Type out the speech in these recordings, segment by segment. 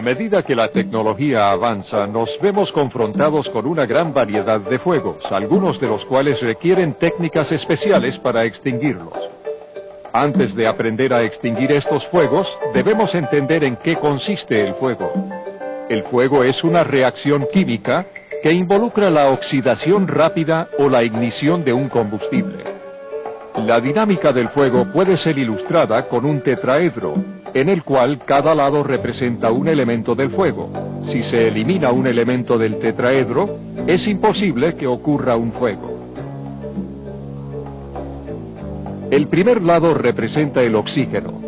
medida que la tecnología avanza, nos vemos confrontados con una gran variedad de fuegos, algunos de los cuales requieren técnicas especiales para extinguirlos. Antes de aprender a extinguir estos fuegos, debemos entender en qué consiste el fuego. El fuego es una reacción química que involucra la oxidación rápida o la ignición de un combustible. La dinámica del fuego puede ser ilustrada con un tetraedro, en el cual cada lado representa un elemento del fuego. Si se elimina un elemento del tetraedro, es imposible que ocurra un fuego. El primer lado representa el oxígeno.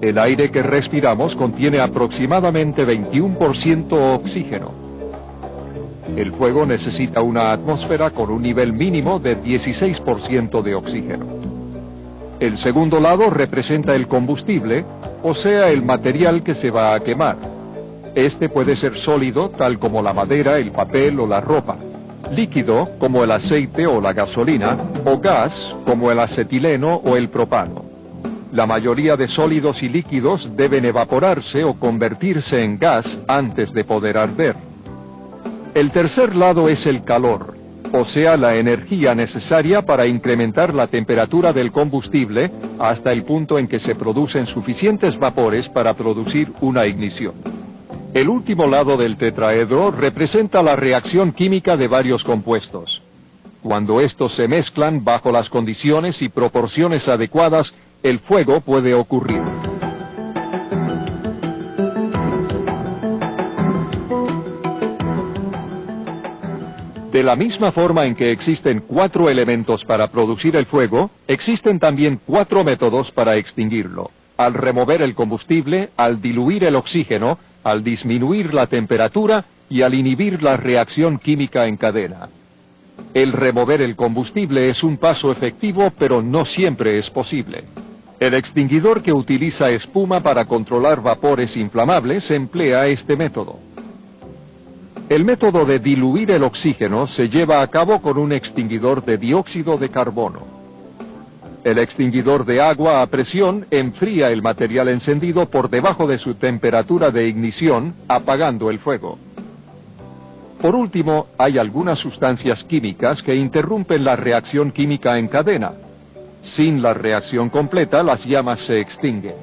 El aire que respiramos contiene aproximadamente 21% oxígeno. El fuego necesita una atmósfera con un nivel mínimo de 16% de oxígeno. El segundo lado representa el combustible, o sea, el material que se va a quemar. Este puede ser sólido, tal como la madera, el papel o la ropa; líquido, como el aceite o la gasolina; o gas, como el acetileno o el propano. La mayoría de sólidos y líquidos deben evaporarse o convertirse en gas antes de poder arder. El tercer lado es el calor, o sea, la energía necesaria para incrementar la temperatura del combustible hasta el punto en que se producen suficientes vapores para producir una ignición. El último lado del tetraedro representa la reacción química de varios compuestos. Cuando estos se mezclan bajo las condiciones y proporciones adecuadas, el fuego puede ocurrir. De la misma forma en que existen 4 elementos para producir el fuego, existen también 4 métodos para extinguirlo: al remover el combustible, al diluir el oxígeno, al disminuir la temperatura y al inhibir la reacción química en cadena. El remover el combustible es un paso efectivo, pero no siempre es posible. El extinguidor que utiliza espuma para controlar vapores inflamables emplea este método. El método de diluir el oxígeno se lleva a cabo con un extinguidor de dióxido de carbono. El extinguidor de agua a presión enfría el material encendido por debajo de su temperatura de ignición, apagando el fuego. Por último, hay algunas sustancias químicas que interrumpen la reacción química en cadena. Sin la reacción completa, las llamas se extinguen.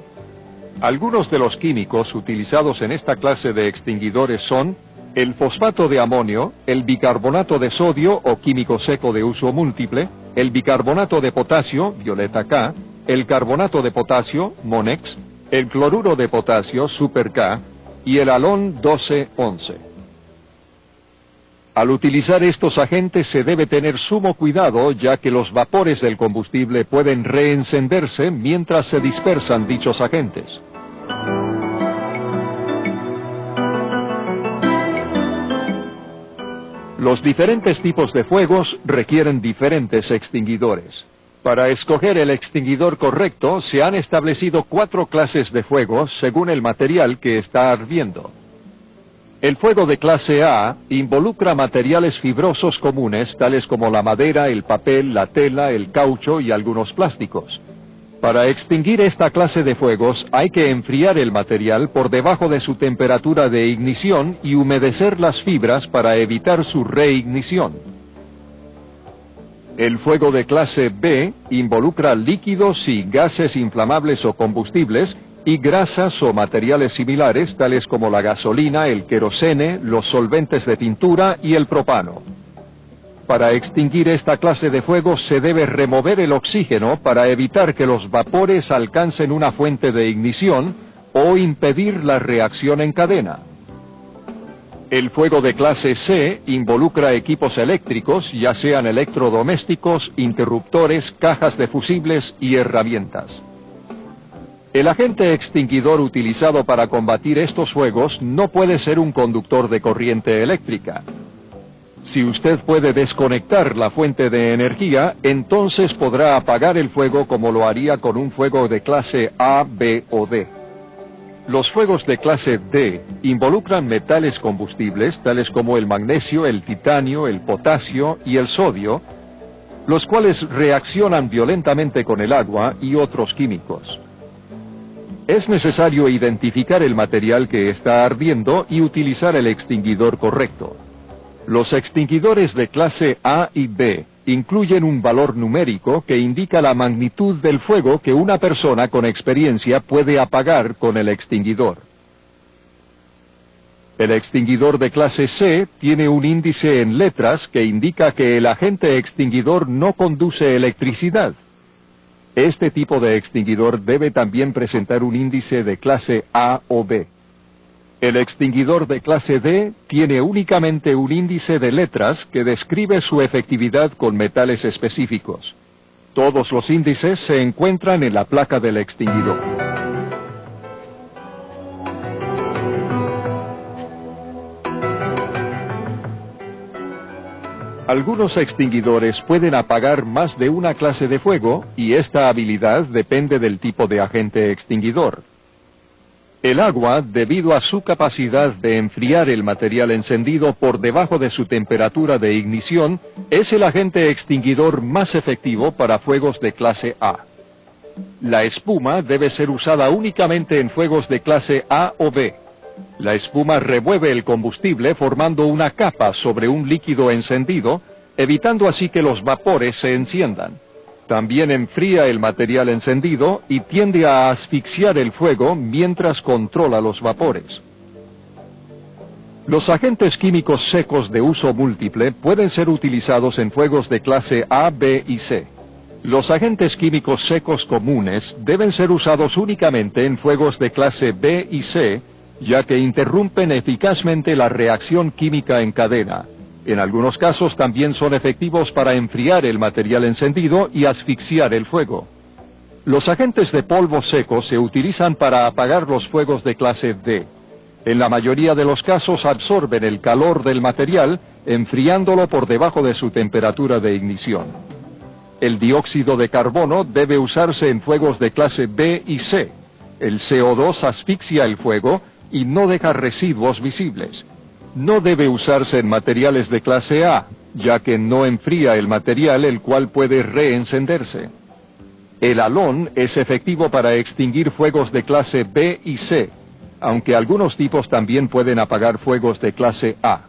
Algunos de los químicos utilizados en esta clase de extinguidores son el fosfato de amonio, el bicarbonato de sodio o químico seco de uso múltiple, el bicarbonato de potasio, Violeta K, el carbonato de potasio, Monex, el cloruro de potasio, Super K, y el halón 1211. Al utilizar estos agentes se debe tener sumo cuidado, ya que los vapores del combustible pueden reencenderse mientras se dispersan dichos agentes. Los diferentes tipos de fuegos requieren diferentes extinguidores. Para escoger el extinguidor correcto, se han establecido 4 clases de fuegos según el material que está ardiendo. El fuego de clase A involucra materiales fibrosos comunes, tales como la madera, el papel, la tela, el caucho y algunos plásticos. Para extinguir esta clase de fuegos hay que enfriar el material por debajo de su temperatura de ignición y humedecer las fibras para evitar su reignición. El fuego de clase B involucra líquidos y gases inflamables o combustibles y grasas o materiales similares, tales como la gasolina, el querosene, los solventes de pintura y el propano. Para extinguir esta clase de fuego se debe remover el oxígeno para evitar que los vapores alcancen una fuente de ignición o impedir la reacción en cadena. El fuego de clase C involucra equipos eléctricos, ya sean electrodomésticos, interruptores, cajas de fusibles y herramientas. El agente extinguidor utilizado para combatir estos fuegos no puede ser un conductor de corriente eléctrica. Si usted puede desconectar la fuente de energía, entonces podrá apagar el fuego como lo haría con un fuego de clase A, B o D. Los fuegos de clase D involucran metales combustibles, tales como el magnesio, el titanio, el potasio y el sodio, los cuales reaccionan violentamente con el agua y otros químicos. Es necesario identificar el material que está ardiendo y utilizar el extinguidor correcto. Los extinguidores de clase A y B incluyen un valor numérico que indica la magnitud del fuego que una persona con experiencia puede apagar con el extinguidor. El extinguidor de clase C tiene un índice en letras que indica que el agente extinguidor no conduce electricidad. Este tipo de extinguidor debe también presentar un índice de clase A o B. El extinguidor de clase D tiene únicamente un índice de letras que describe su efectividad con metales específicos. Todos los índices se encuentran en la placa del extinguidor. Algunos extinguidores pueden apagar más de una clase de fuego y esta habilidad depende del tipo de agente extinguidor. El agua, debido a su capacidad de enfriar el material encendido por debajo de su temperatura de ignición, es el agente extinguidor más efectivo para fuegos de clase A. La espuma debe ser usada únicamente en fuegos de clase A o B. La espuma remueve el combustible formando una capa sobre un líquido encendido, evitando así que los vapores se enciendan. También enfría el material encendido y tiende a asfixiar el fuego mientras controla los vapores. Los agentes químicos secos de uso múltiple pueden ser utilizados en fuegos de clase A, B y C. Los agentes químicos secos comunes deben ser usados únicamente en fuegos de clase B y C, ya que interrumpen eficazmente la reacción química en cadena. En algunos casos también son efectivos para enfriar el material encendido y asfixiar el fuego. Los agentes de polvo seco se utilizan para apagar los fuegos de clase D. En la mayoría de los casos absorben el calor del material, enfriándolo por debajo de su temperatura de ignición. El dióxido de carbono debe usarse en fuegos de clase B y C. El CO2 asfixia el fuego y no deja residuos visibles. No debe usarse en materiales de clase A, ya que no enfría el material, el cual puede reencenderse. El halón es efectivo para extinguir fuegos de clase B y C, aunque algunos tipos también pueden apagar fuegos de clase A.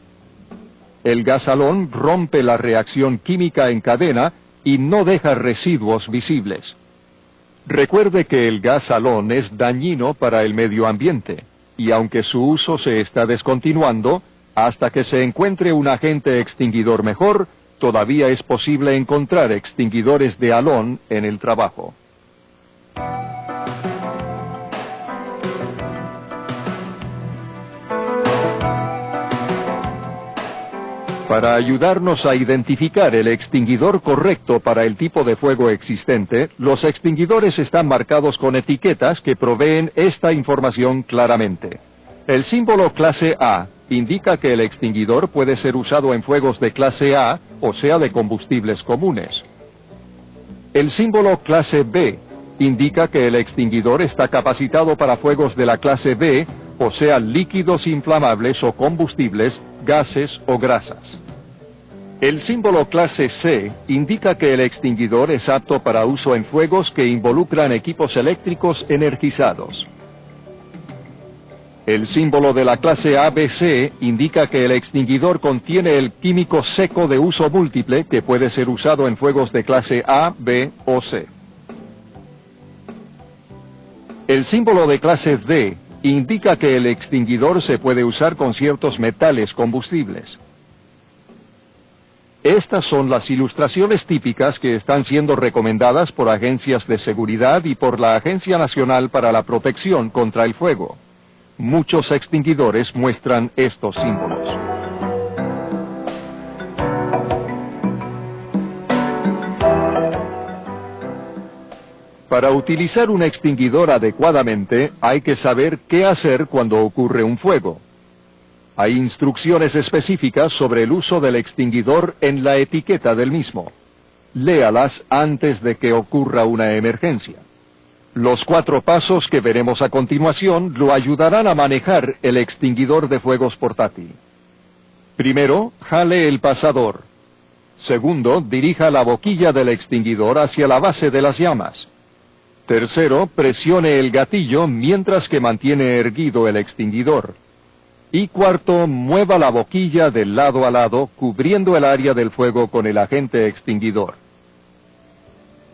El gas halón rompe la reacción química en cadena y no deja residuos visibles. Recuerde que el gas halón es dañino para el medio ambiente, y aunque su uso se está descontinuando, hasta que se encuentre un agente extinguidor mejor, todavía es posible encontrar extinguidores de halón en el trabajo. Para ayudarnos a identificar el extinguidor correcto para el tipo de fuego existente, los extinguidores están marcados con etiquetas que proveen esta información claramente. El símbolo clase A indica que el extinguidor puede ser usado en fuegos de clase A, o sea de combustibles comunes. El símbolo clase B indica que el extinguidor está capacitado para fuegos de la clase B, o sea líquidos inflamables o combustibles, gases o grasas. El símbolo clase C indica que el extinguidor es apto para uso en fuegos que involucran equipos eléctricos energizados. El símbolo de la clase ABC indica que el extinguidor contiene el químico seco de uso múltiple que puede ser usado en fuegos de clase A, B o C. El símbolo de clase D indica que el extinguidor se puede usar con ciertos metales combustibles. Estas son las ilustraciones típicas que están siendo recomendadas por agencias de seguridad y por la Agencia Nacional para la Protección contra el Fuego. Muchos extinguidores muestran estos símbolos. Para utilizar un extinguidor adecuadamente, hay que saber qué hacer cuando ocurre un fuego. Hay instrucciones específicas sobre el uso del extinguidor en la etiqueta del mismo. Léalas antes de que ocurra una emergencia. Los 4 pasos que veremos a continuación lo ayudarán a manejar el extinguidor de fuegos portátil. Primero, jale el pasador. Segundo, dirija la boquilla del extinguidor hacia la base de las llamas. Tercero, presione el gatillo mientras que mantiene erguido el extinguidor. Y cuarto, mueva la boquilla de lado a lado, cubriendo el área del fuego con el agente extinguidor.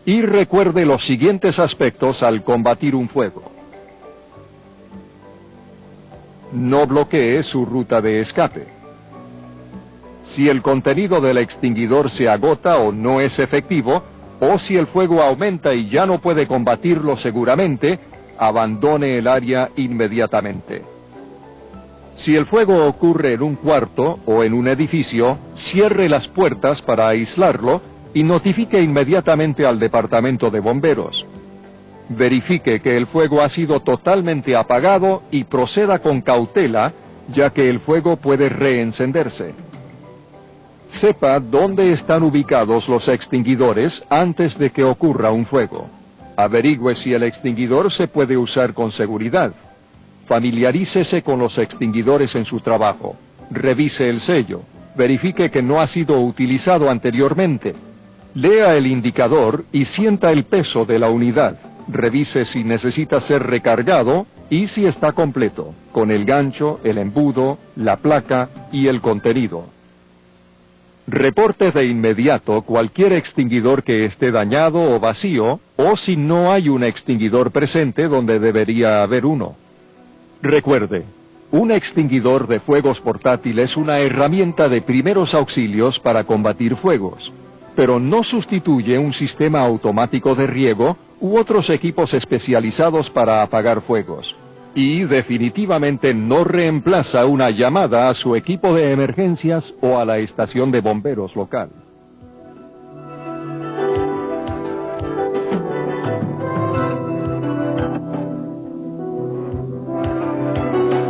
Y recuerde los siguientes aspectos al combatir un fuego. No bloquee su ruta de escape. Si el contenido del extinguidor se agota o no es efectivo, o si el fuego aumenta y ya no puede combatirlo seguramente, abandone el área inmediatamente. Si el fuego ocurre en un cuarto o en un edificio, cierre las puertas para aislarlo y notifique inmediatamente al departamento de bomberos. Verifique que el fuego ha sido totalmente apagado y proceda con cautela, ya que el fuego puede reencenderse. Sepa dónde están ubicados los extinguidores antes de que ocurra un fuego. Averigüe si el extinguidor se puede usar con seguridad. Familiarícese con los extinguidores en su trabajo. Revise el sello. Verifique que no ha sido utilizado anteriormente. Lea el indicador y sienta el peso de la unidad. Revise si necesita ser recargado y si está completo, con el gancho, el embudo, la placa y el contenido. Reporte de inmediato cualquier extinguidor que esté dañado o vacío, o si no hay un extinguidor presente donde debería haber uno. Recuerde, un extinguidor de fuegos portátil es una herramienta de primeros auxilios para combatir fuegos, pero no sustituye un sistema automático de riego u otros equipos especializados para apagar fuegos. Y definitivamente no reemplaza una llamada a su equipo de emergencias o a la estación de bomberos local.